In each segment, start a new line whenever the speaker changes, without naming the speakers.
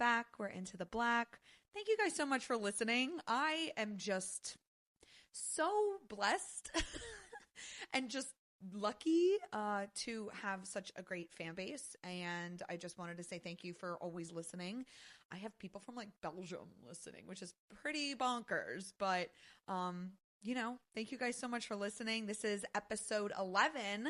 back. We're into the black. Thank you guys so much for listening. I am just so blessed and just lucky to have such a great fan base. And I just wanted to say thank you for always listening. I have people from like Belgium listening, which is pretty bonkers. But, thank you guys so much for listening. This is episode 11.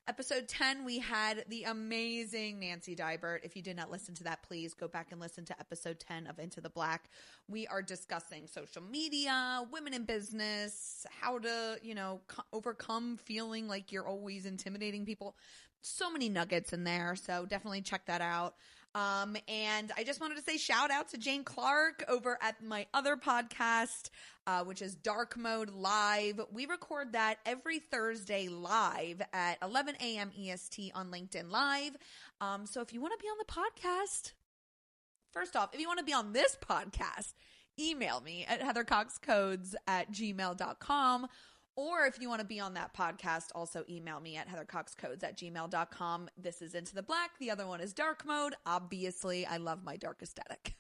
Episode 10, we had the amazing Nancy Dybert. If you did not listen to that, please go back and listen to episode 10 of Into the Black. We are discussing social media, women in business, how to, overcome feeling like you're always intimidating people. So many nuggets in there. So definitely check that out. And I just wanted to say shout out to Jane Clark over at my other podcast, which is Dark Mode Live. We record that every Thursday live at 11 a.m. EST on LinkedIn Live. So if you want to be on the podcast, first off, if you want to be on this podcast, email me at heathercoxcodes@gmail.com. Or if you want to be on that podcast, also email me at heathercoxcodes@gmail.com. This is Into the Black. The other one is Dark Mode. Obviously, I love my dark aesthetic.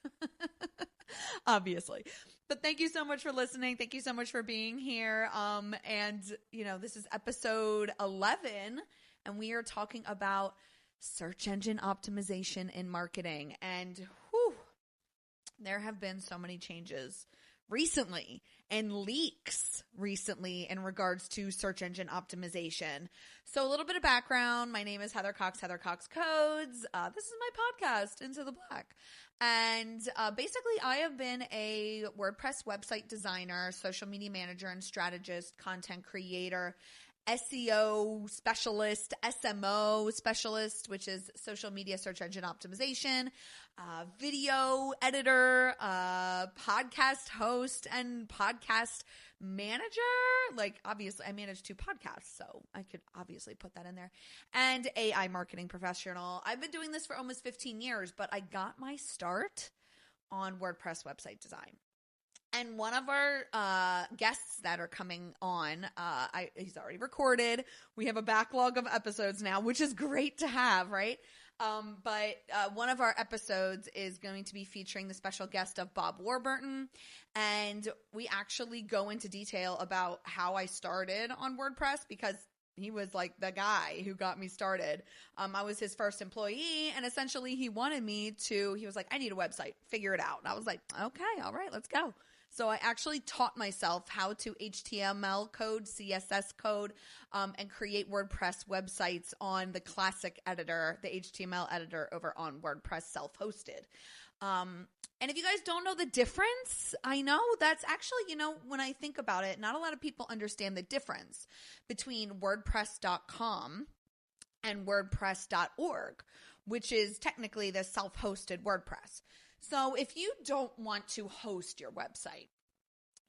Obviously. But thank you so much for listening. Thank you so much for being here. This is episode 11, and we are talking about search engine optimization in marketing. And there have been so many changes recently and leaks recently in regards to search engine optimization. So a little bit of background. My name is Heather Cox, Heather Cox Codes. This is my podcast, Into the Black. And basically I have been a WordPress website designer, social media manager and strategist, content creator, SEO specialist, SMO specialist, which is social media search engine optimization, video editor, podcast host, and podcast manager. Like, obviously, I manage 2 podcasts, so I could obviously put that in there. And AI marketing professional. I've been doing this for almost 15 years, but I got my start on WordPress website design. And one of our guests that are coming on, he's already recorded. We have a backlog of episodes now, which is great to have, right? But one of our episodes is going to be featuring the special guest of Bob Warburton. And we actually go into detail about how I started on WordPress, because he was like the guy who got me started. I was his first employee, and essentially he wanted me he was like, I need a website, figure it out. And I was like, okay, all right, let's go. So I actually taught myself how to HTML code, CSS code, and create WordPress websites on the classic editor, the HTML editor over on WordPress self-hosted. And if you guys don't know the difference, I know that's actually, when I think about it, not a lot of people understand the difference between WordPress.com and WordPress.org, which is technically the self-hosted WordPress. So if you don't want to host your website,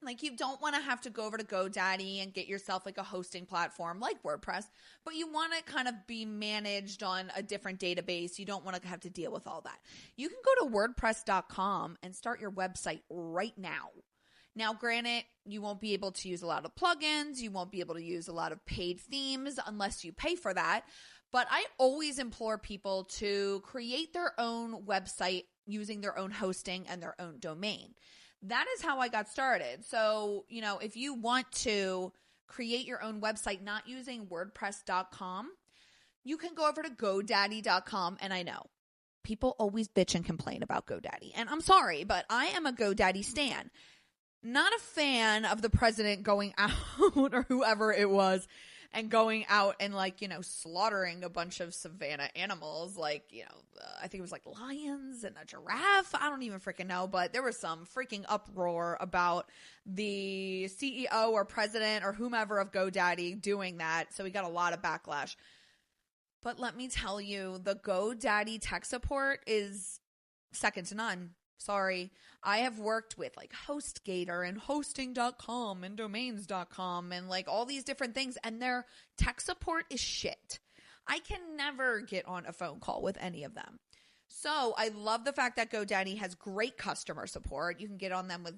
like you don't want to have to go over to GoDaddy and get yourself like a hosting platform like WordPress, but you want to kind of be managed on a different database. You don't want to have to deal with all that. You can go to WordPress.com and start your website right now. Now, granted, you won't be able to use a lot of plugins. You won't be able to use a lot of paid themes unless you pay for that. But I always implore people to create their own website using their own hosting and their own domain. That is how I got started. So, if you want to create your own website not using WordPress.com, you can go over to GoDaddy.com. And I know people always bitch and complain about GoDaddy. And I'm sorry, but I am a GoDaddy stan. Not a fan of the president going out or whoever it was and going out and slaughtering a bunch of savannah animals, I think it was like lions and a giraffe. I don't even freaking know, but there was some freaking uproar about the CEO or president or whomever of GoDaddy doing that. So we got a lot of backlash. But let me tell you, the GoDaddy tech support is second to none. Sorry. I have worked with HostGator and hosting.com and domains.com and all these different things, and their tech support is shit. I can never get on a phone call with any of them. So I love the fact that GoDaddy has great customer support. You can get on them with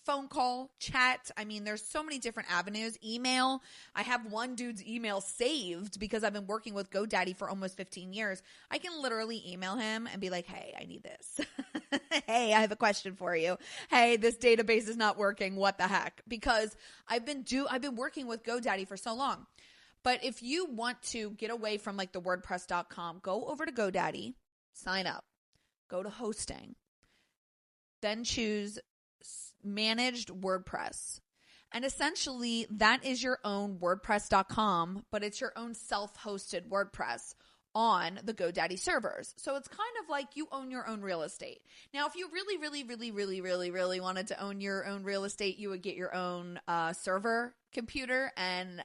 phone call, chat. I mean, there's so many different avenues. Email. I have one dude's email saved because I've been working with GoDaddy for almost 15 years. I can literally email him and be like, hey, I need this. Hey, I have a question for you. Hey, this database is not working. What the heck? Because I've been working with GoDaddy for so long. But if you want to get away from like the WordPress.com, go over to GoDaddy, sign up, go to hosting, then choose managed WordPress. And essentially that is your own WordPress.com, but it's your own self-hosted WordPress on the GoDaddy servers. So it's kind of like you own your own real estate. Now, if you really wanted to own your own real estate, you would get your own server computer and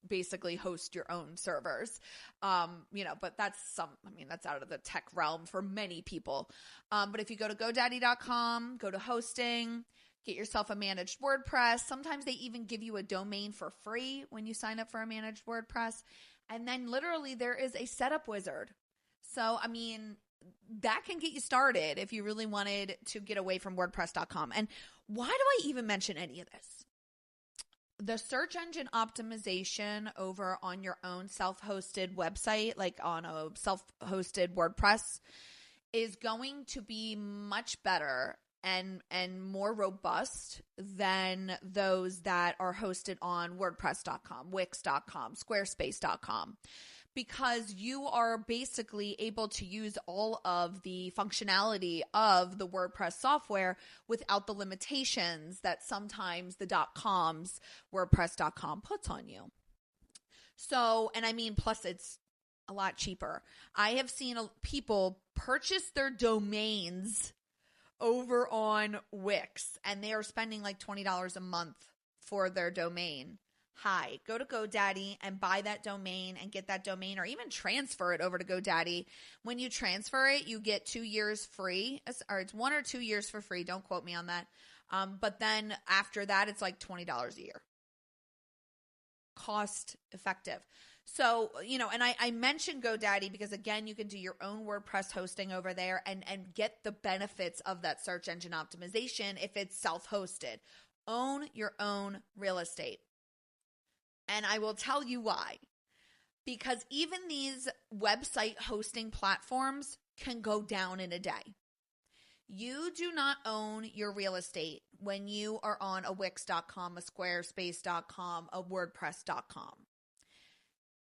basically host your own servers. But that's out of the tech realm for many people. But if you go to GoDaddy.com, go to hosting, get yourself a managed WordPress. Sometimes they even give you a domain for free when you sign up for a managed WordPress. And then literally there is a setup wizard. So, I mean, that can get you started if you really wanted to get away from WordPress.com. And why do I even mention any of this? The search engine optimization over on your own self-hosted website, like on a self-hosted WordPress, is going to be much better and more robust than those that are hosted on WordPress.com, Wix.com, Squarespace.com, because you are basically able to use all of the functionality of the WordPress software without the limitations that sometimes the .coms, WordPress.com puts on you. So, and I mean, plus it's a lot cheaper. I have seen people purchase their domains over on Wix, and they are spending like $20 a month for their domain. Hi, go to GoDaddy and buy that domain and get that domain, or even transfer it over to GoDaddy. When you transfer it, you get 2 years free, or it's 1 or 2 years for free. Don't quote me on that. But then after that, it's like $20 a year. Cost effective. So, and I mentioned GoDaddy because, again, you can do your own WordPress hosting over there and get the benefits of that search engine optimization if it's self-hosted. Own your own real estate. And I will tell you why. Because even these website hosting platforms can go down in a day. You do not own your real estate when you are on a Wix.com, a Squarespace.com, a WordPress.com.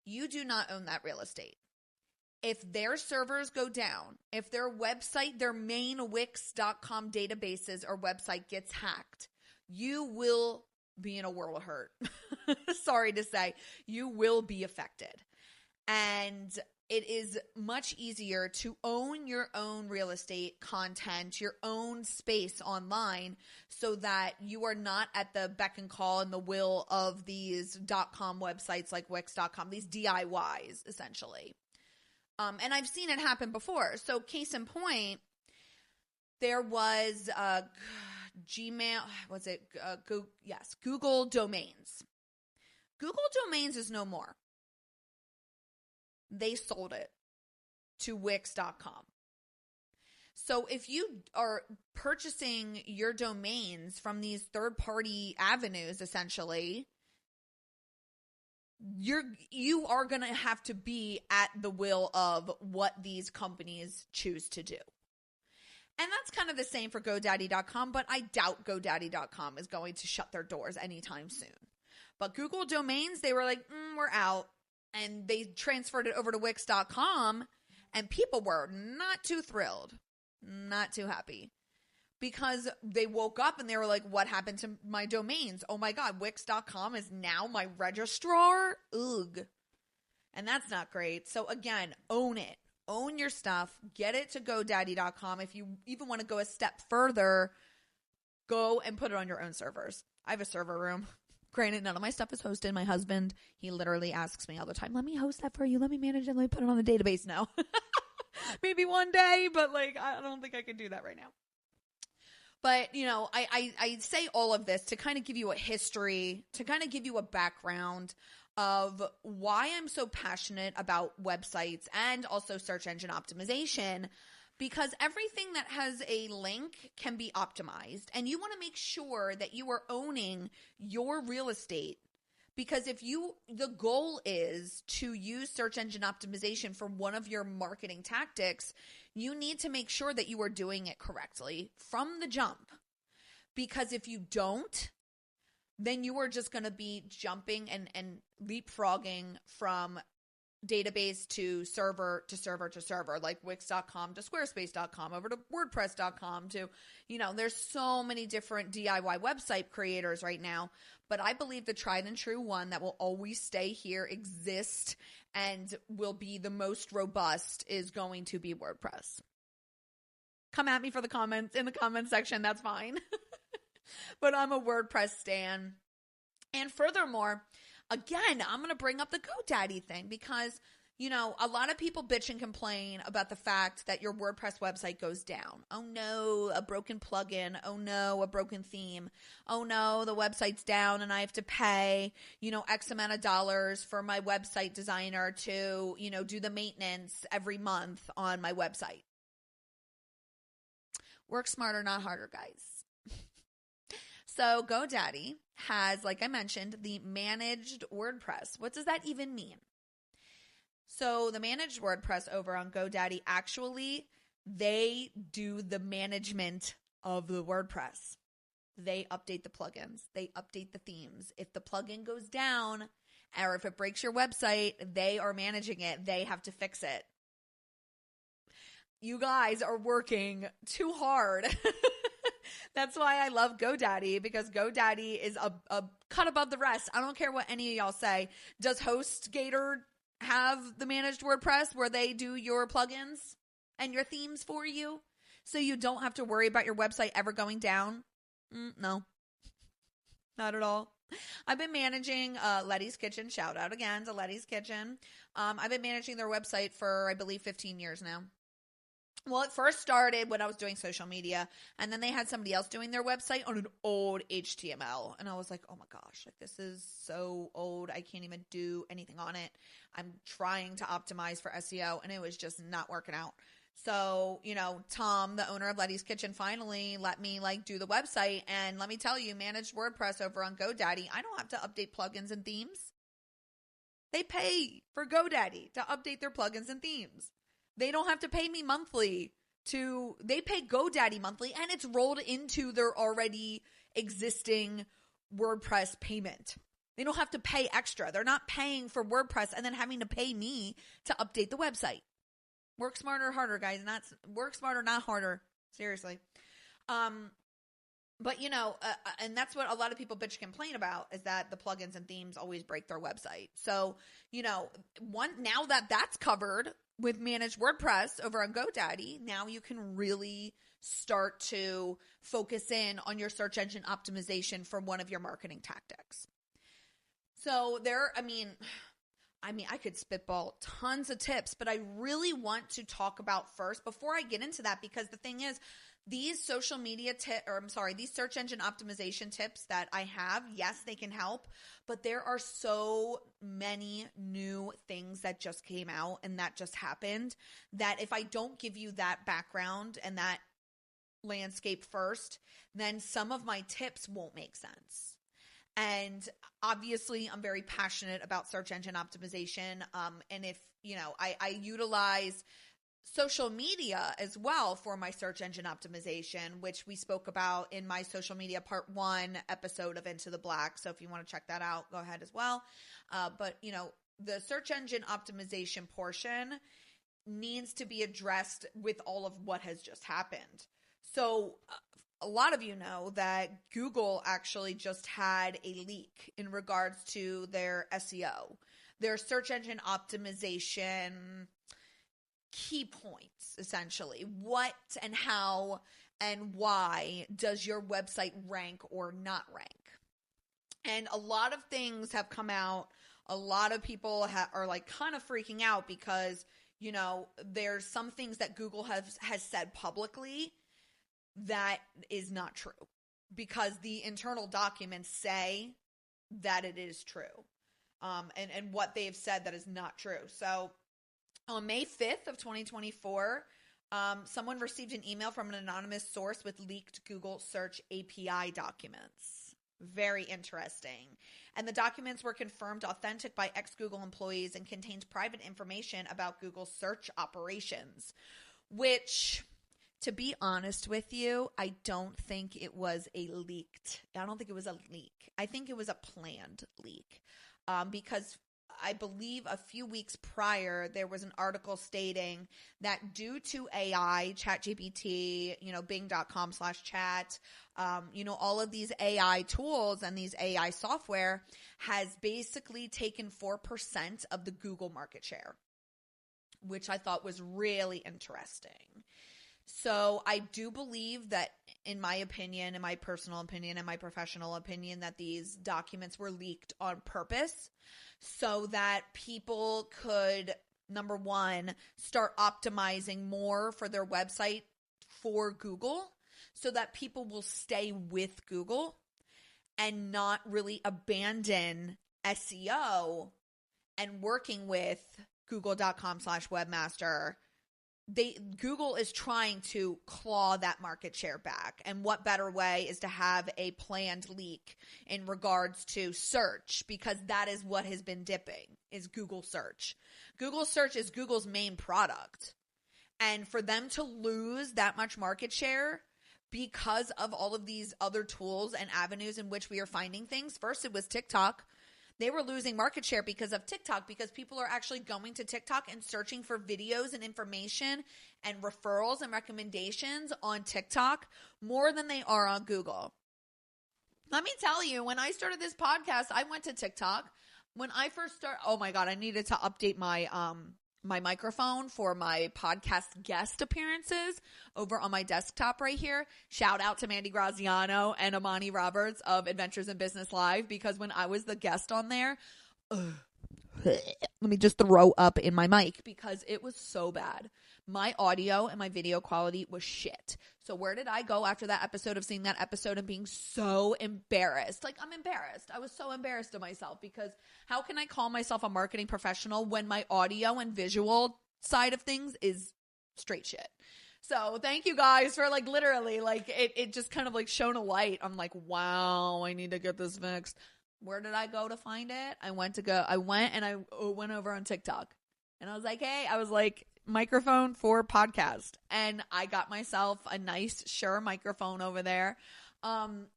You do not own that real estate. If their servers go down, if their website, their main Wix.com databases or website gets hacked, you will be in a world of hurt. Sorry to say, you will be affected. And it is much easier to own your own real estate content, your own space online, so that you are not at the beck and call and the will of these .com websites like Wix.com, these DIYs essentially. And I've seen it happen before. So case in point, there was Gmail, Google Domains. Google Domains is no more. They sold it to Wix.com. So if you are purchasing your domains from these third-party avenues, essentially, you are going to have to be at the will of what these companies choose to do. And that's kind of the same for GoDaddy.com, but I doubt GoDaddy.com is going to shut their doors anytime soon. But Google Domains, they were like, we're out. And they transferred it over to Wix.com, and people were not too thrilled, not too happy, because they woke up and they were like, what happened to my domains? Oh my God, Wix.com is now my registrar? Ugh. And that's not great. So again, own it. Own your stuff. Get it to GoDaddy.com. If you even want to go a step further, go and put it on your own servers. I have a server room. Granted, none of my stuff is hosted. My husband, he literally asks me all the time, let me host that for you. Let me manage it. Let me put it on the database now. Maybe one day, but I don't think I can do that right now. But, I say all of this to kind of give you a history, to kind of give you a background of why I'm so passionate about websites and also search engine optimization, because everything that has a link can be optimized, and you want to make sure that you are owning your real estate. Because the goal is to use search engine optimization for one of your marketing tactics, you need to make sure that you are doing it correctly from the jump. Because if you don't, then you are just going to be jumping and leapfrogging from database to server to server to server, like Wix.com to Squarespace.com over to WordPress.com to, there's so many different DIY website creators right now. But I believe the tried and true one that will always stay here, exist, and will be the most robust is going to be WordPress. Come at me for the comments in the comment section. That's fine. But I'm a WordPress stan. And furthermore, again, I'm going to bring up the GoDaddy thing because, a lot of people bitch and complain about the fact that your WordPress website goes down. Oh no, a broken plugin. Oh no, a broken theme. Oh no, the website's down and I have to pay, X amount of dollars for my website designer to, do the maintenance every month on my website. Work smarter, not harder, guys. So GoDaddy has, like I mentioned, the managed WordPress. What does that even mean? So the managed WordPress over on GoDaddy, actually, they do the management of the WordPress. They update the plugins. They update the themes. If the plugin goes down or if it breaks your website, they are managing it. They have to fix it. You guys are working too hard. That's why I love GoDaddy, because GoDaddy is a cut above the rest. I don't care what any of y'all say. Does HostGator have the managed WordPress where they do your plugins and your themes for you so you don't have to worry about your website ever going down? No, not at all. I've been managing Letty's Kitchen. Shout out again to Letty's Kitchen. I've been managing their website for, I believe, 15 years now. Well, it first started when I was doing social media, and then they had somebody else doing their website on an old HTML. And I was like, oh my gosh, like this is so old. I can't even do anything on it. I'm trying to optimize for SEO, and it was just not working out. So, Tom, the owner of Letty's Kitchen, finally let me do the website. And let me tell you, managed WordPress over on GoDaddy, I don't have to update plugins and themes. They pay for GoDaddy to update their plugins and themes. They don't have to pay me monthly they pay GoDaddy monthly, and it's rolled into their already existing WordPress payment. They don't have to pay extra. They're not paying for WordPress and then having to pay me to update the website. Work smarter, harder, guys. Work smarter, not harder. Seriously. But, and that's what a lot of people bitch complain about, is that the plugins and themes always break their website. So, now that that's covered with managed WordPress over on GoDaddy, now you can really start to focus in on your search engine optimization for one of your marketing tactics. So I could spitball tons of tips, but I really want to talk about first, before I get into that, because the thing is, these search engine optimization tips that I have, yes, they can help, but there are so many new things that just came out and that just happened that if I don't give you that background and that landscape first, then some of my tips won't make sense. And obviously, I'm very passionate about search engine optimization. And if, I utilize social media as well for my search engine optimization, which we spoke about in my social media part 1 episode of Into the Black. So if you want to check that out, go ahead as well. But the search engine optimization portion needs to be addressed with all of what has just happened. So a lot of you know that Google actually just had a leak in regards to their SEO, their search engine optimization key points, essentially. What and how and why does your website rank or not rank? And a lot of things have come out. A lot of people are kind of freaking out because, there's some things that Google has said publicly that is not true, because the internal documents say that it is true. And what they've said that is not true. So on May 5th of 2024, Someone received an email from an anonymous source with leaked Google search API documents. Very interesting. And the documents were confirmed authentic by ex-Google employees and contained private information about Google's search operations, which, to be honest with you, I don't think it was a leak. I think it was a planned leak, because I believe a few weeks prior, there was an article stating that due to AI, ChatGPT, Bing.com/chat, all of these AI tools and these AI software has basically taken 4% of the Google market share, which I thought was really interesting. So I do believe that, in my opinion, in my personal opinion, and my professional opinion, that these documents were leaked on purpose so that people could, number one, start optimizing more for their website for Google so that people will stay with Google and not really abandon SEO and working with google.com/webmaster. Google is trying to claw that market share back. And what better way is to have a planned leak in regards to search, because that is what has been dipping, is Google search. Google search is Google's main product. And for them to lose that much market share because of all of these other tools and avenues in which we are finding things, first it was TikTok. They were losing market share because of TikTok, because people are actually going to TikTok and searching for videos and information and referrals and recommendations on TikTok more than they are on Google. Let me tell you, when I started this podcast, I went to TikTok. When I first started, oh my God, I needed to update my my microphone for my podcast guest appearances over on my desktop right here. Shout out to Mandy Graziano and Amani Roberts of Adventures in Business Live, because when I was the guest on there, let me just throw up in my mic because it was so bad. My audio and my video quality was shit. So where did I go after that episode, of seeing that episode and being so embarrassed? Like, I'm embarrassed. I was so embarrassed of myself, because how can I call myself a marketing professional when my audio and visual side of things is straight shit? So thank you guys for literally it just kind of shone a light. I'm like, wow, I need to get this fixed. Where did I go to find it? I went over on TikTok, and I was like, hey, microphone for podcast, and I got myself a nice Shure microphone over there, and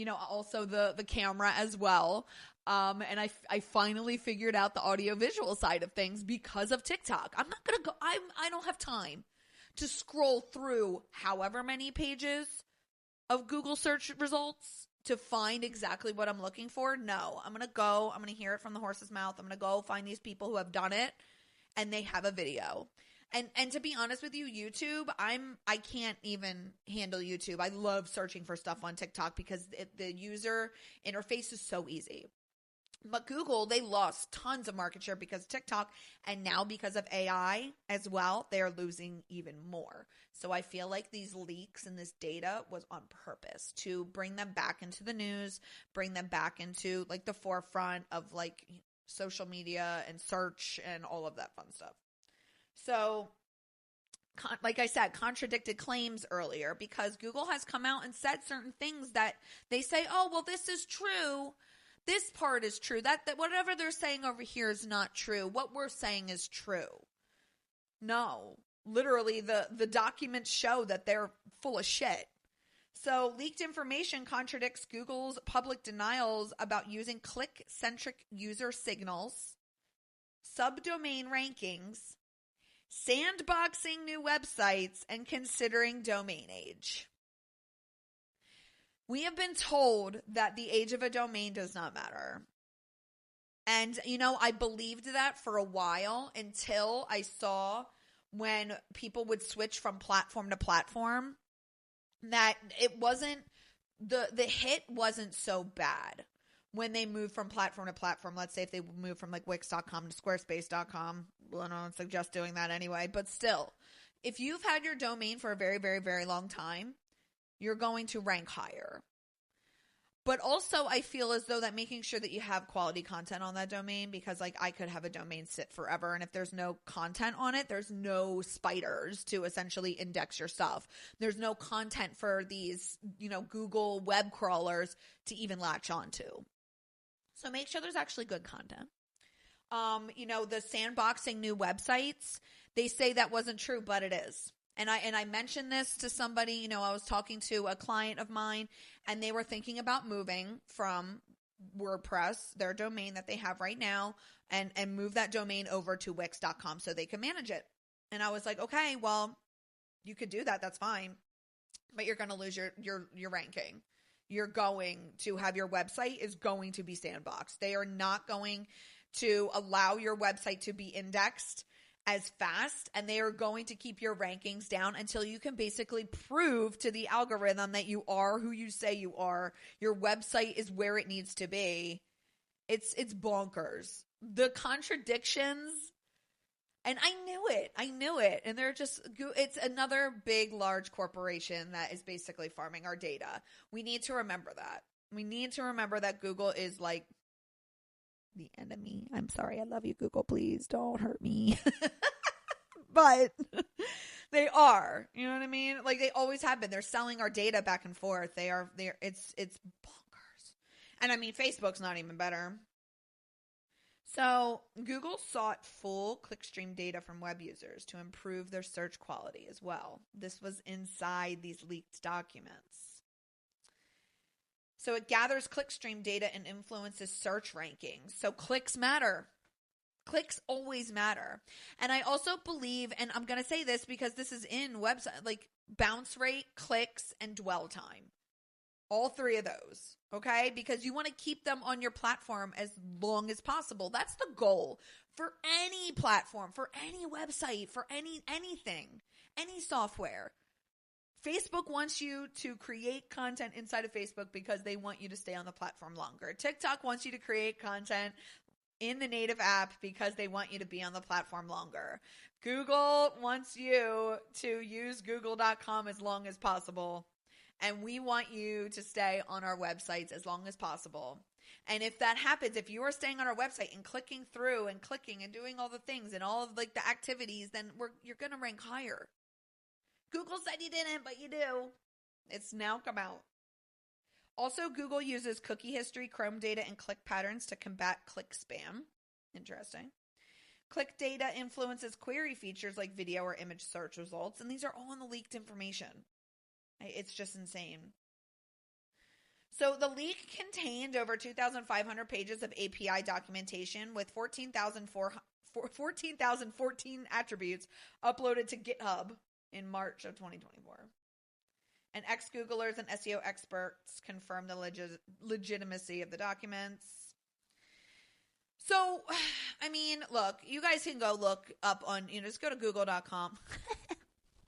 also the camera as well, and I finally figured out the audio visual side of things because of TikTok. I'm not gonna go, I don't have time to scroll through however many pages of Google search results to find exactly what I'm looking for. No, I'm gonna hear it from the horse's mouth. I'm gonna go find these people who have done it and they have a video. And to be honest with you, YouTube, I can't even handle YouTube. I love searching for stuff on TikTok because the user interface is so easy. But Google, they lost tons of market share because of TikTok, and now because of AI as well, they're losing even more. So I feel like these leaks and this data was on purpose to bring them back into the news, bring them back into the forefront of social media and search and all of that fun stuff. So, like I said, contradicted claims earlier, because Google has come out and said certain things that they say, oh, well, this is true. This part is true. That whatever they're saying over here is not true. What we're saying is true. No, literally the documents show that they're full of shit. So leaked information contradicts Google's public denials about using click-centric user signals, subdomain rankings, sandboxing new websites, and considering domain age. We have been told that the age of a domain does not matter. And, I believed that for a while until I saw when people would switch from platform to platform that it wasn't, the hit wasn't so bad when they move from platform to platform. Let's say if they move from Wix.com to Squarespace.com, well, I don't suggest doing that anyway, but still, if you've had your domain for a very, very, very long time, you're going to rank higher. But also I feel as though that making sure that you have quality content on that domain, because like I could have a domain sit forever, and if there's no content on it, there's no spiders to essentially index your stuff. There's no content for these, Google web crawlers to even latch onto. So make sure there's actually good content. The sandboxing new websites, they say that wasn't true, but it is. And I mentioned this to somebody, I was talking to a client of mine, and they were thinking about moving from WordPress, their domain that they have right now, and move that domain over to Wix.com so they can manage it. And I was like, okay, well, you could do that. That's fine. But you're going to lose your ranking. You're going to have your website is going to be sandboxed. They are not going to allow your website to be indexed as fast, and they are going to keep your rankings down until you can basically prove to the algorithm that you are who you say you are. Your website is where it needs to be. It's bonkers. The contradictions, and I knew it. And it's another big, large corporation that is basically farming our data. We need to remember that. We need to remember that Google is like the enemy. I'm sorry. I love you, Google. Please don't hurt me. But they are, you know what I mean? Like they always have been. They're selling our data back and forth. It's bonkers. And I mean, Facebook's not even better. So Google sought full clickstream data from web users to improve their search quality as well. This was inside these leaked documents. So it gathers clickstream data and influences search rankings. So clicks matter. Clicks always matter. And I also believe, and I'm going to say this because this is in website, like bounce rate, clicks, and dwell time. All three of those, okay? Because you want to keep them on your platform as long as possible. That's the goal for any platform, for any website, for anything, any software. Facebook wants you to create content inside of Facebook because they want you to stay on the platform longer. TikTok wants you to create content in the native app because they want you to be on the platform longer. Google wants you to use google.com as long as possible. And we want you to stay on our websites as long as possible. And if that happens, if you are staying on our website and clicking through and clicking and doing all the things and all of like the activities, then you're going to rank higher. Google said you didn't, but you do. It's now come out. Also, Google uses cookie history, Chrome data, and click patterns to combat click spam. Interesting. Click data influences query features like video or image search results, and these are all in the leaked information. It's just insane. So the leak contained over 2,500 pages of API documentation with 14,014 attributes uploaded to GitHub in March of 2024. And ex-Googlers and SEO experts confirmed the legitimacy of the documents. So, I mean, look, you guys can go look up on, just go to google.com.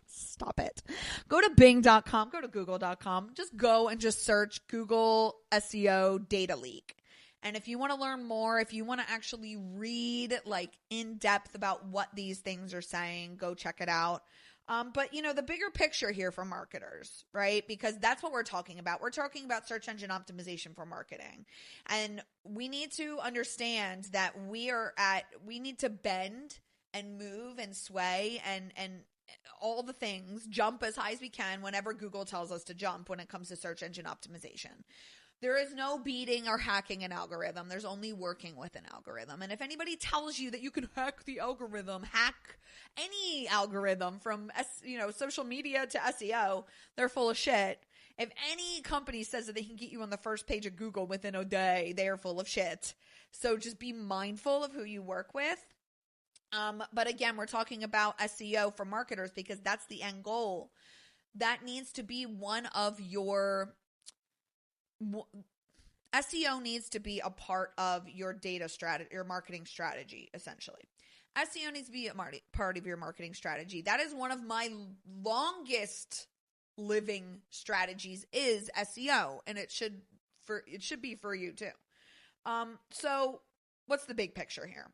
Stop it. Go to bing.com, go to google.com. Just go and just search Google SEO data leak. And if you want to learn more, if you want to actually read like in depth about what these things are saying, go check it out. But the bigger picture here for marketers, right? Because that's what we're talking about. We're talking about search engine optimization for marketing. And we need to understand that we need to bend and move and sway and all the things, jump as high as we can whenever Google tells us to jump when it comes to search engine optimization. There is no beating or hacking an algorithm. There's only working with an algorithm. And if anybody tells you that you can hack the algorithm, hack any algorithm from social media to SEO, they're full of shit. If any company says that they can get you on the first page of Google within a day, they are full of shit. So just be mindful of who you work with. But again, we're talking about SEO for marketers because that's the end goal. That needs to be one of your SEO needs to be a part of your data strategy, your marketing strategy, essentially. SEO needs to be a part of your marketing strategy. That is one of my longest living strategies is SEO, and it should be for you too. So what's the big picture here?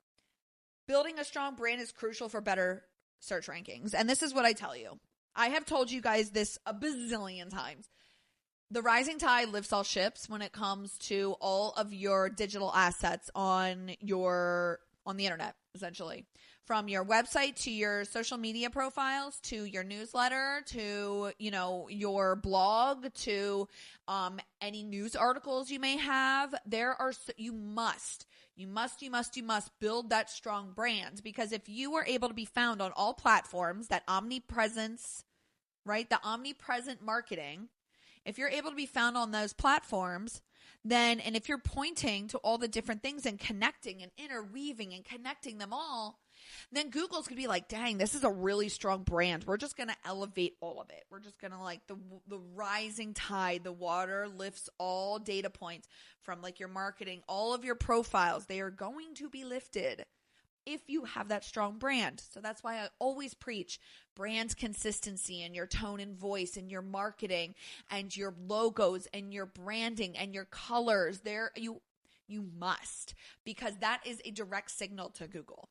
Building a strong brand is crucial for better search rankings. And this is what I tell you. I have told you guys this a bazillion times. the rising tide lifts all ships when it comes to all of your digital assets on the internet, essentially. From your website to your social media profiles to your newsletter to, your blog to any news articles you may have. You must build that strong brand, because if you are able to be found on all platforms, that omnipresence, right? The omnipresent marketing, if you're able to be found on those platforms, then, and if you're pointing to all the different things and connecting and interweaving and connecting them all, then Google's going to be like, dang, this is a really strong brand. We're just going to elevate all of it. We're just going to, like, the rising tide, the water lifts all data points from, like, your marketing, all of your profiles. They are going to be lifted if you have that strong brand. So that's why I always preach brand consistency in your tone and voice and your marketing and your logos and your branding and your colors. You must, because that is a direct signal to Google.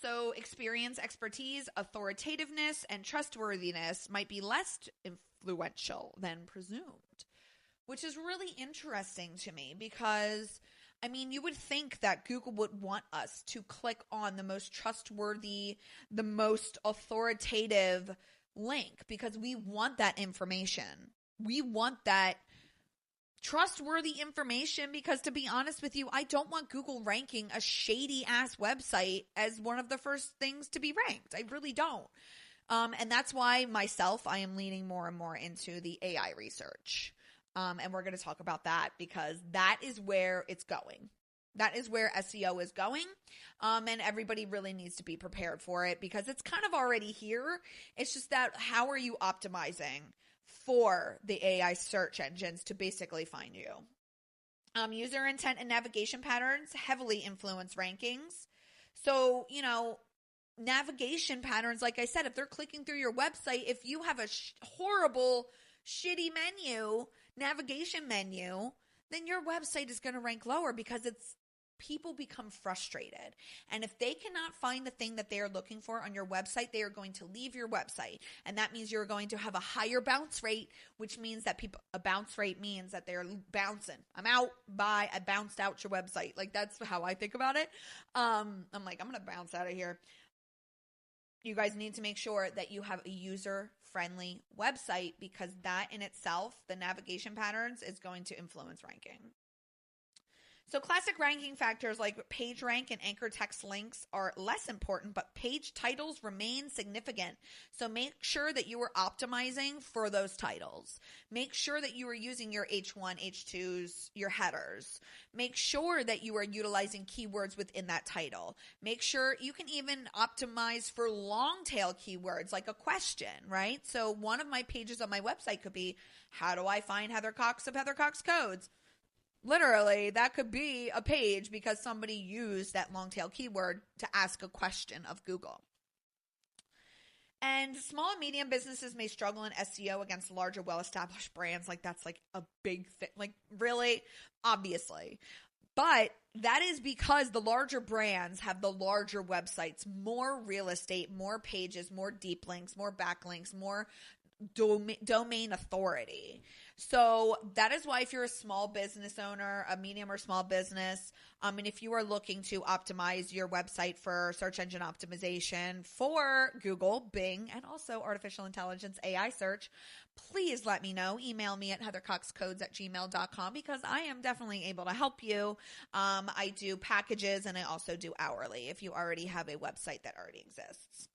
So experience, expertise, authoritativeness, and trustworthiness might be less influential than presumed, which is really interesting to me, because you would think that Google would want us to click on the most trustworthy, the most authoritative link, because we want that information. We want that trustworthy information, because, to be honest with you, I don't want Google ranking a shady ass website as one of the first things to be ranked. I really don't. And that's why I am leaning more and more into the AI research. And we're going to talk about that, because that is where it's going. That is where SEO is going. And everybody really needs to be prepared for it, because it's kind of already here. It's just that, how are you optimizing for the AI search engines to basically find you? User intent and navigation patterns heavily influence rankings. So, navigation patterns, like I said, if they're clicking through your website, if you have a horrible, shitty navigation menu, then your website is going to rank lower, because people become frustrated. And if they cannot find the thing that they are looking for on your website, they are going to leave your website. And that means you're going to have a higher bounce rate, which means that a bounce rate means that they're bouncing. I bounced out your website. Like, that's how I think about it. I'm like, I'm going to bounce out of here. You guys need to make sure that you have a user-friendly website, because that in itself, the navigation patterns, is going to influence ranking. So classic ranking factors like page rank and anchor text links are less important, but page titles remain significant. So make sure that you are optimizing for those titles. Make sure that you are using your H1, H2s, your headers. Make sure that you are utilizing keywords within that title. Make sure you can even optimize for long tail keywords like a question, right? So one of my pages on my website could be, how do I find Heather Cox of Heather Cox Codes? Literally, that could be a page because somebody used that long tail keyword to ask a question of Google. And small and medium businesses may struggle in SEO against larger, well-established brands. Like, that's like a big thing. Like, really? Obviously. But that is because the larger brands have the larger websites, more real estate, more pages, more deep links, more backlinks, more domain authority. So that is why, if you're a small business owner, a medium or small business, and if you are looking to optimize your website for search engine optimization for Google, Bing, and also artificial intelligence AI search, please let me know. Email me at heathercoxcodes@gmail.com, because I am definitely able to help you. I do packages, and I also do hourly if you already have a website that already exists.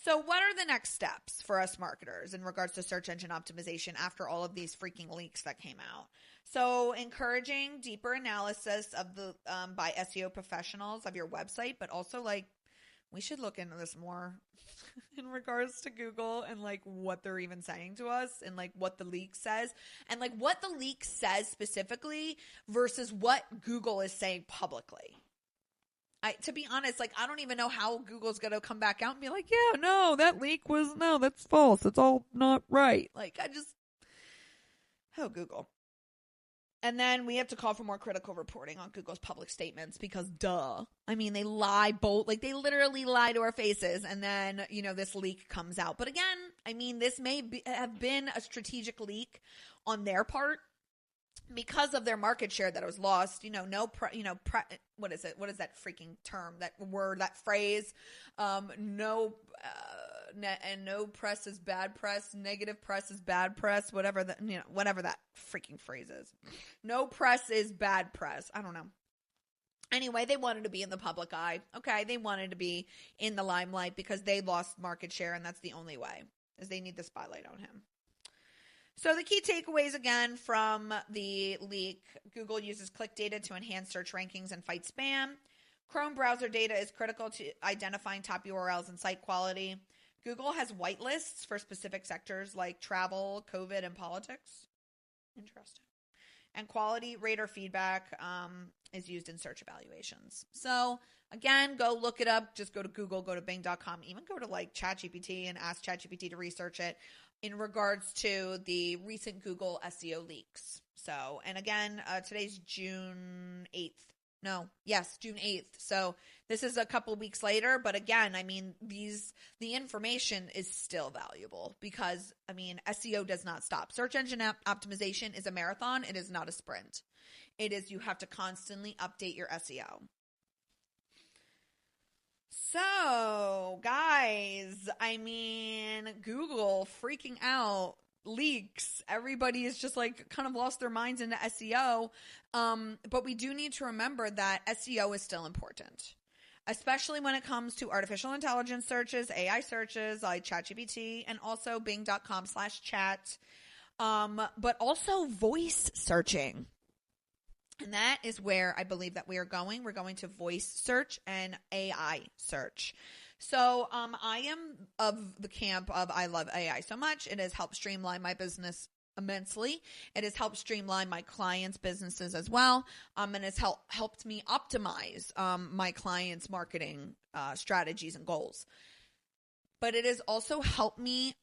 So what are the next steps for us marketers in regards to search engine optimization after all of these freaking leaks that came out? So encouraging deeper analysis of the by SEO professionals of your website, but also, like, we should look into this more in regards to Google and, like, what they're even saying to us, and, like, what the leak says, and, like, what the leak says specifically versus what Google is saying publicly. To be honest, like, I don't even know how Google's going to come back out and be like, yeah, no, that leak that's false. It's all not right. Like, oh, Google. And then we have to call for more critical reporting on Google's public statements because duh. I mean, they lie they literally lie to our faces. And then, this leak comes out. But again, I mean, this have been a strategic leak on their part because of their market share that was lost. What is it? What is that freaking term, that word, that phrase? No press is bad press, negative press is bad press, whatever that freaking phrase is. No press is bad press. I don't know. Anyway, they wanted to be in the public eye. Okay, they wanted to be in the limelight because they lost market share, and that's the only way, is they need the spotlight on him. So the key takeaways again from the leak: Google uses click data to enhance search rankings and fight spam. Chrome browser data is critical to identifying top URLs and site quality. Google has whitelists for specific sectors like travel, COVID, and politics. Interesting. And quality rater feedback is used in search evaluations. So again, go look it up. Just go to Google, go to Bing.com, even go to ChatGPT and ask ChatGPT to research it in regards to the recent Google SEO leaks. So, and again, today's June 8th. June 8th. So this is a couple weeks later, but again, I mean, the information is still valuable because, I mean, SEO does not stop. Search engine optimization is a marathon. It is not a sprint. You have to constantly update your SEO. So, guys, I mean, Google freaking out, leaks. Everybody is just kind of lost their minds into SEO. But we do need to remember that SEO is still important, especially when it comes to artificial intelligence searches, AI searches like ChatGPT, and also bing.com/chat, but also voice searching. And that is where I believe that we are going. We're going to voice search and AI search. So I am of the camp of I love AI so much. It has helped streamline my business immensely. It has helped streamline my clients' businesses as well. And it's helped me optimize my clients' marketing strategies and goals. But it has also helped me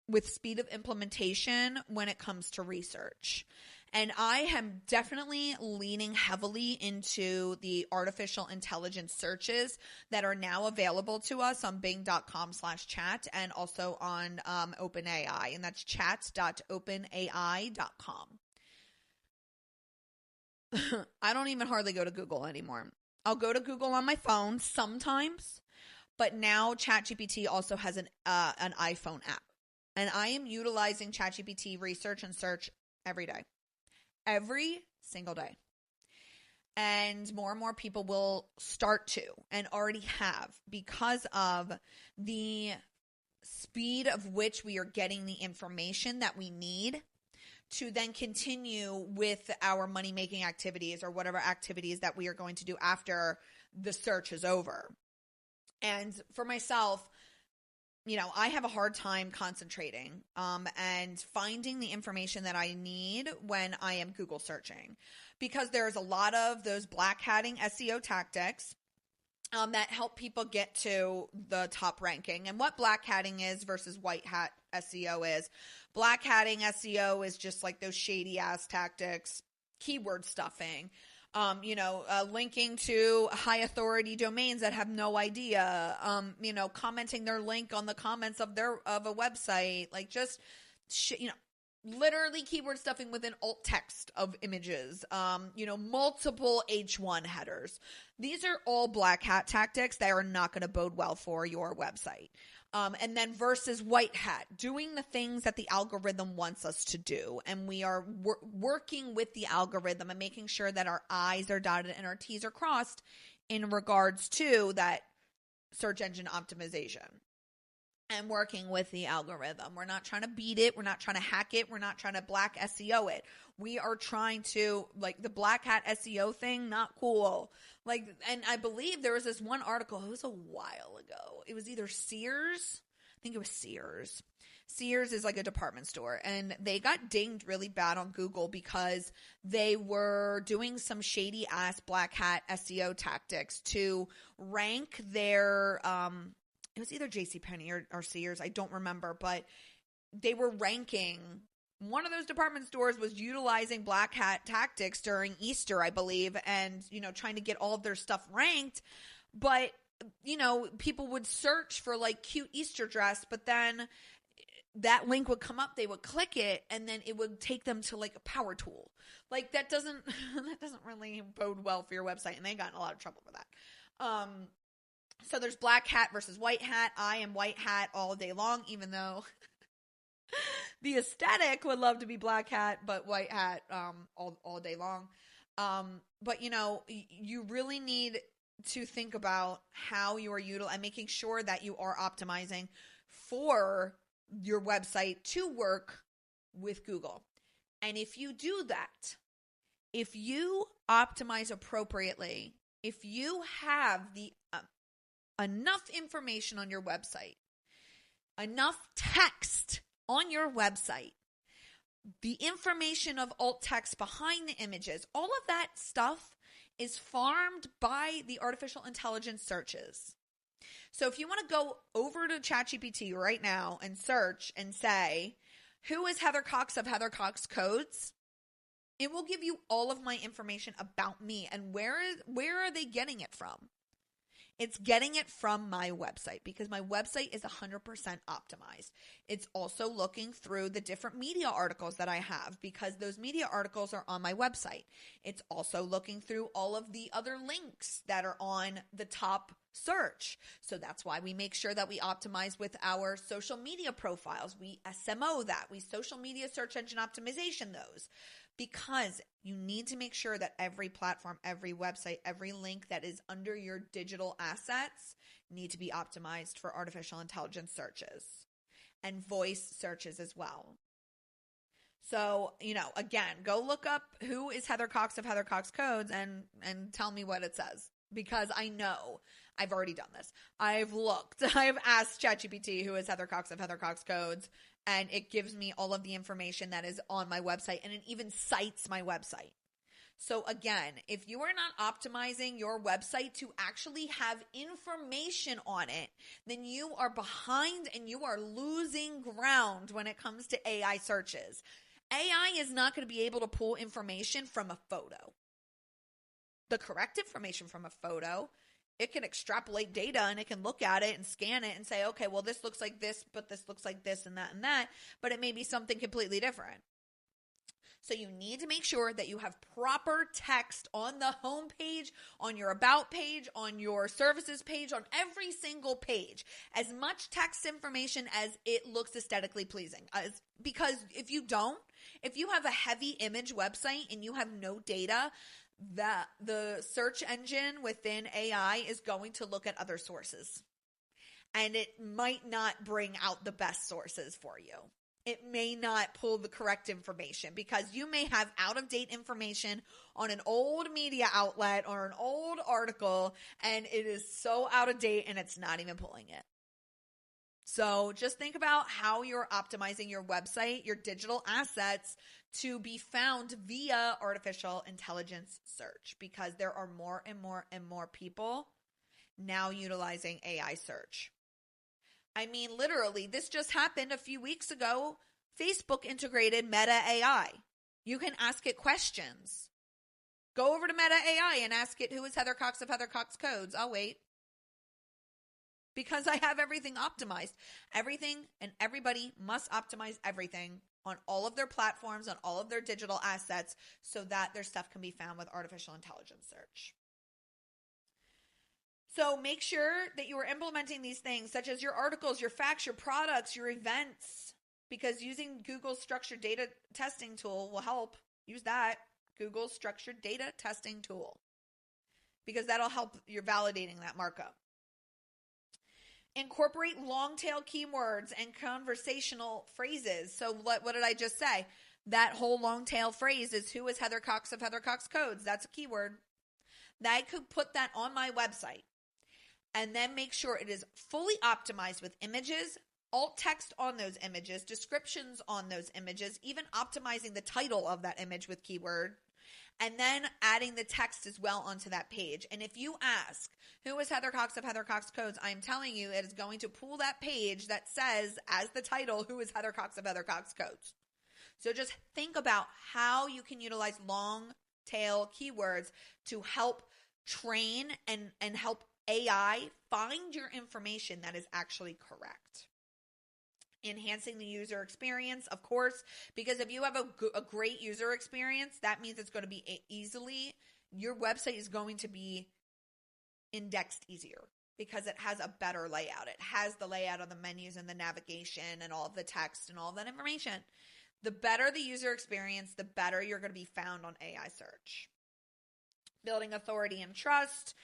with speed of implementation when it comes to research. And I am definitely leaning heavily into the artificial intelligence searches that are now available to us on bing.com/chat and also on OpenAI, and that's chat.openai.com. I don't even hardly go to Google anymore. I'll go to Google on my phone sometimes, but now ChatGPT also has an iPhone app. And I am utilizing ChatGPT research and search every day. Every single day. And more people will start to and already have because of the speed of which we are getting the information that we need to then continue with our money-making activities or whatever activities that we are going to do after the search is over. And for myself, I have a hard time concentrating and finding the information that I need when I am Google searching, because there's a lot of those black hatting SEO tactics that help people get to the top ranking. And what black hatting is versus white hat SEO is. Black hatting SEO is just like those shady ass tactics, keyword stuffing. Linking to high authority domains that have no idea, commenting their link on the comments of a website, literally keyword stuffing within alt text of images, multiple H1 headers. These are all black hat tactics that are not going to bode well for your website. And then versus white hat, doing the things that the algorithm wants us to do. And we are working with the algorithm and making sure that our I's are dotted and our T's are crossed in regards to that search engine optimization. And working with the algorithm. We're not trying to beat it. We're not trying to hack it. We're not trying to black SEO it. We are trying to, the black hat SEO thing, not cool. And I believe there was this one article, it was a while ago. It was either Sears. I think it was Sears. Sears is like a department store, and they got dinged really bad on Google because they were doing some shady ass black hat SEO tactics to rank their, it was either JCPenney or Sears. I don't remember, but they were ranking one of those department stores was utilizing black hat tactics during Easter, I believe, and, trying to get all of their stuff ranked. But, people would search for like cute Easter dress, but then that link would come up, they would click it, and then it would take them to like a power tool. Like that doesn't really bode well for your website, and they got in a lot of trouble for that. So there's black hat versus white hat. I am white hat all day long, even though the aesthetic would love to be black hat, but white hat all day long. But you really need to think about how you are utilizing, making sure that you are optimizing for your website to work with Google. And if you do that, if you optimize appropriately, if you have the enough information on your website, enough text on your website, the information of alt text behind the images, all of that stuff is farmed by the artificial intelligence searches. So if you want to go over to ChatGPT right now and search and say, who is Heather Cox of Heather Cox Codes? It will give you all of my information about me and where are they getting it from? It's getting it from my website because my website is 100% optimized. It's also looking through the different media articles that I have because those media articles are on my website. It's also looking through all of the other links that are on the top search. So that's why we make sure that we optimize with our social media profiles. We SMO that. We social media search engine optimization those. Because you need to make sure that every platform, every website, every link that is under your digital assets need to be optimized for artificial intelligence searches and voice searches as well. So, again, go look up who is Heather Cox of Heather Cox Codes and tell me what it says. Because I know I've already done this. I've looked. I've asked ChatGPT who is Heather Cox of Heather Cox Codes. And it gives me all of the information that is on my website, and it even cites my website. So again, if you are not optimizing your website to actually have information on it, then you are behind and you are losing ground when it comes to AI searches. AI is not going to be able to pull information from a photo. The correct information from a photo, it can extrapolate data and it can look at it and scan it and say, okay, well, this looks like this, but this looks like this and that, but it may be something completely different. So you need to make sure that you have proper text on the home page, on your about page, on your services page, on every single page. As much text information as it looks aesthetically pleasing. Because if you have a heavy image website and you have no data, that the search engine within AI is going to look at other sources, and it might not bring out the best sources for you. It may not pull the correct information because you may have out-of-date information on an old media outlet or an old article, and it is so out of date and it's not even pulling it. So just think about how you're optimizing your website, your digital assets to be found via artificial intelligence search, because there are more and more and more people now utilizing AI search. I mean, literally, this just happened a few weeks ago. Facebook integrated Meta AI. You can ask it questions. Go over to Meta AI and ask it, who is Heather Cox of Heather Cox Codes? I'll wait. Because I have everything optimized. Everything and everybody must optimize everything on all of their platforms, on all of their digital assets, so that their stuff can be found with artificial intelligence search. So make sure that you are implementing these things, such as your articles, your facts, your products, your events, because using Google's structured data testing tool will help. Use that, Google's structured data testing tool, because that'll help you're validating that markup. Incorporate long tail keywords and conversational phrases. So what did I just say? That whole long tail phrase is, who is Heather Cox of Heather Cox Codes? That's a keyword. I could put that on my website and then make sure it is fully optimized with images, alt text on those images, descriptions on those images, even optimizing the title of that image with keyword, and then adding the text as well onto that page. And if you ask, who is Heather Cox of Heather Cox Codes? I'm telling you, it is going to pull that page that says, as the title, who is Heather Cox of Heather Cox Codes. So just think about how you can utilize long tail keywords to help train and help AI find your information that is actually correct. Enhancing the user experience, of course, because if you have a great user experience, that means it's going to be your website is going to be indexed easier because it has a better layout. It has the layout of the menus and the navigation and all of the text and all of that information. The better the user experience, the better you're going to be found on AI search. Building authority and trust,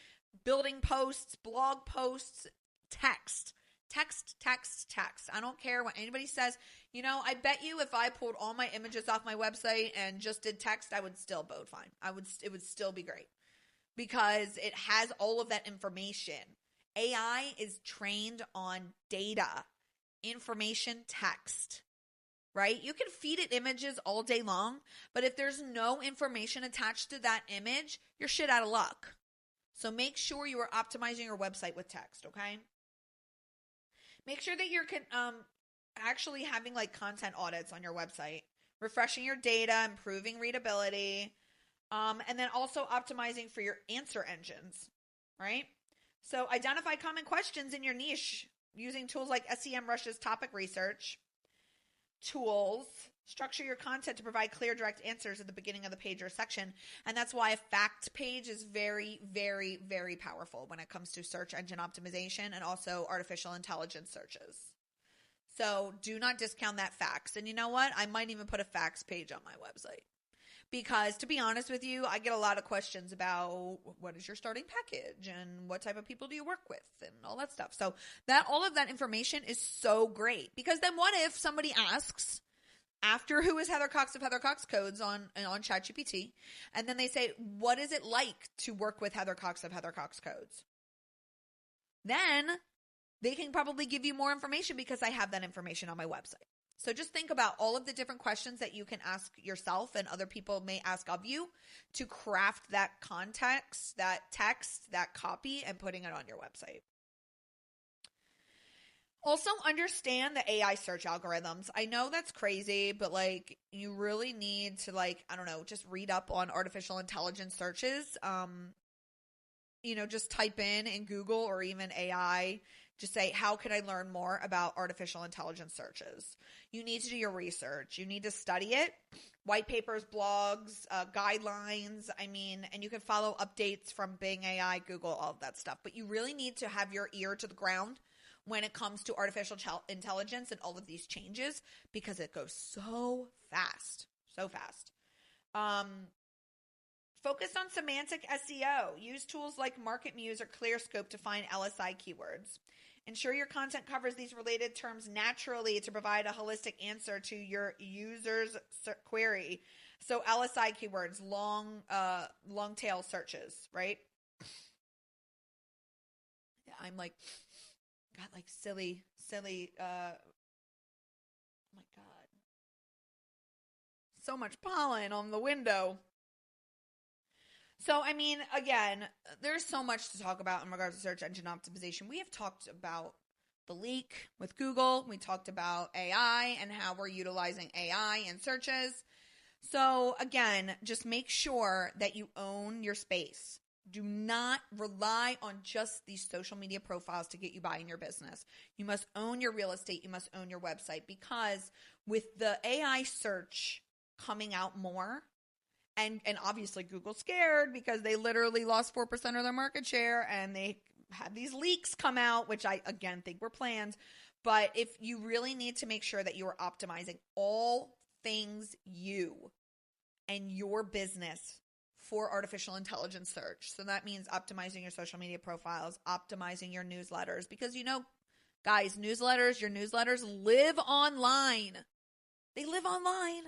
building posts, blog posts, text. I don't care what anybody says. I bet you if I pulled all my images off my website and just did text, I would still bode fine. It would still be great because it has all of that information. AI is trained on data, information, text, right? You can feed it images all day long, but if there's no information attached to that image, you're shit out of luck. So make sure you are optimizing your website with text, okay? Make sure that you're actually having like content audits on your website, refreshing your data, improving readability, and then also optimizing for your answer engines, right? So identify common questions in your niche using tools like SEMrush's topic research tools. Structure your content to provide clear, direct answers at the beginning of the page or section. And that's why a fact page is very, very, very powerful when it comes to search engine optimization and also artificial intelligence searches. So do not discount that facts. And you know what? I might even put a facts page on my website. Because to be honest with you, I get a lot of questions about what is your starting package and what type of people do you work with and all that stuff. So all of that information is so great. Because then what if somebody asks, after who is Heather Cox of Heather Cox Codes on ChatGPT, and then they say, what is it like to work with Heather Cox of Heather Cox Codes? Then they can probably give you more information because I have that information on my website. So just think about all of the different questions that you can ask yourself and other people may ask of you to craft that context, that text, that copy, and putting it on your website. Also understand the AI search algorithms. I know that's crazy, but you really need to just read up on artificial intelligence searches. Just type in Google or even AI, just say, how can I learn more about artificial intelligence searches? You need to do your research. You need to study it. White papers, blogs, guidelines. And you can follow updates from Bing AI, Google, all of that stuff. But you really need to have your ear to the ground when it comes to artificial intelligence and all of these changes because it goes so fast. Focus on semantic SEO. Use tools like MarketMuse or ClearScope to find LSI keywords. Ensure your content covers these related terms naturally to provide a holistic answer to your user's query. So LSI keywords, long tail searches, right? Yeah, I'm got silly, oh my God. So much pollen on the window. So, again, there's so much to talk about in regards to search engine optimization. We have talked about the leak with Google. We talked about AI and how we're utilizing AI in searches. So, again, just make sure that you own your space. Do not rely on just these social media profiles to get you by in your business. You must own your real estate. You must own your website because with the AI search coming out more, and obviously Google's scared because they literally lost 4% of their market share and they had these leaks come out, which I, again, think were planned. But if you really need to make sure that you are optimizing all things you and your business for artificial intelligence search. So that means optimizing your social media profiles, optimizing your newsletters, because guys, your newsletters live online. They live online.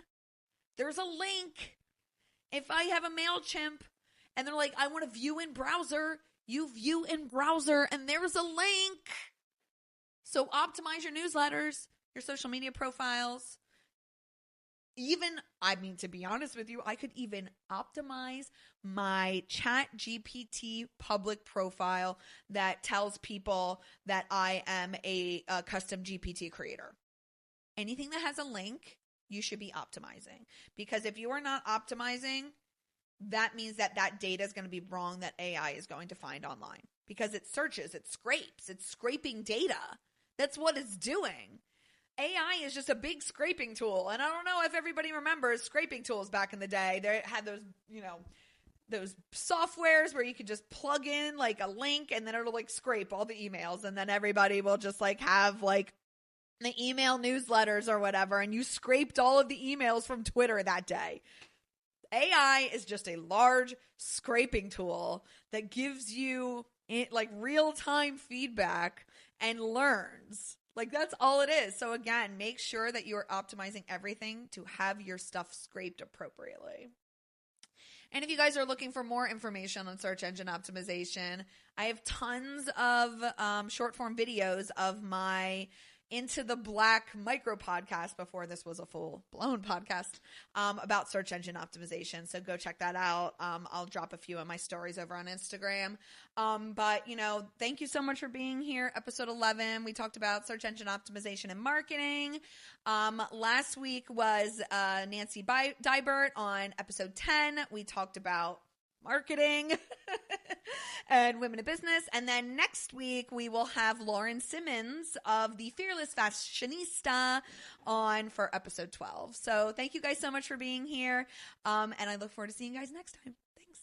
There's a link. If I have a MailChimp and they're like, I want to view in browser, you view in browser and there's a link. So optimize your newsletters, your social media profiles. To be honest with you, I could even optimize my ChatGPT public profile that tells people that I am a custom GPT creator. Anything that has a link, you should be optimizing. Because if you are not optimizing, that means that that data is going to be wrong that AI is going to find online. Because it searches, it scrapes, it's scraping data. That's what it's doing. AI is just a big scraping tool. And I don't know if everybody remembers scraping tools back in the day. They had those, those softwares where you could just plug in like a link and then it'll like scrape all the emails. And then everybody will just like have like the email newsletters or whatever. And you scraped all of the emails from Twitter that day. AI is just a large scraping tool that gives you like real-time feedback and learns. Like that's all it is. So again, make sure that you're optimizing everything to have your stuff scraped appropriately. And if you guys are looking for more information on search engine optimization, I have tons of short form videos of my Into the Black micro podcast before this was a full blown podcast about search engine optimization. So go check that out. I'll drop a few of my stories over on Instagram. But thank you so much for being here. Episode 11, we talked about search engine optimization and marketing. Last week was Nancy Dybert on episode 10. We talked about marketing and women in business. And then next week we will have Lauren Simmons of the Fearless Fashionista on for episode 12. So thank you guys so much for being here. And I look forward to seeing you guys next time. Thanks.